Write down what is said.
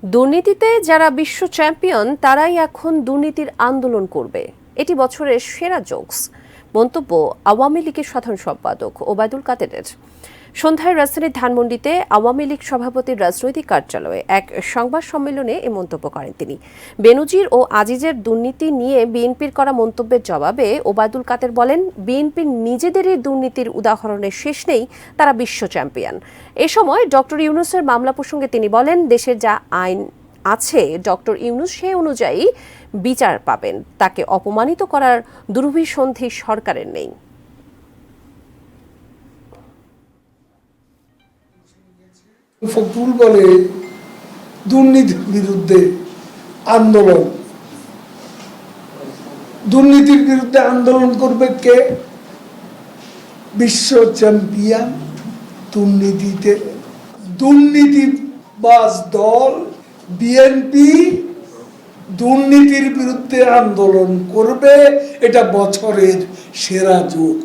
দুর্নীতিতে যারা বিশ্ব চ্যাম্পিয়ন তারাই এখন দুর্নীতির আন্দোলন করবে, এটি বছরের সেরা জোকস মন্তব্য আওয়ামী লীগের সাধারণ সম্পাদক ওবায়দুল কাদেরের। সন্ধ্যায় রাজধানীর ধানমন্ডিতে আওয়ামী লীগ সভাপতির রাজনৈতিক কার্যালয়ে এক সংবাদ সম্মেলনে এ মন্তব্য করেন তিনি। বেনজির ও আজিজের দুর্নীতি নিয়ে বিএনপির করা মন্তব্যের জবাবে ওবায়দুল কাদের বলেন, বিএনপির নিজেদেরই দুর্নীতির উদাহরণের শেষ নেই, তারা বিশ্ব চ্যাম্পিয়ন। এ সময় ডক্টর ইউনূসের মামলা প্রসঙ্গে তিনি বলেন, দেশের যা আইন আছে ডক্টর ইউনূস সে অনুযায়ী বিচার পাবেন, তাকে অপমানিত করার দুরভিসন্ধি সরকারের নেই। ফখরুল বলে দুর্নীতির বিরুদ্ধে আন্দোলন, দুর্নীতির বিরুদ্ধে আন্দোলন করবে কে? বিশ্ব চ্যাম্পিয়ন দুর্নীতিতে। দুর্নীতিবাজ দল বিএনপি দুর্নীতির বিরুদ্ধে আন্দোলন করবে, এটা বছরের সেরা জোক।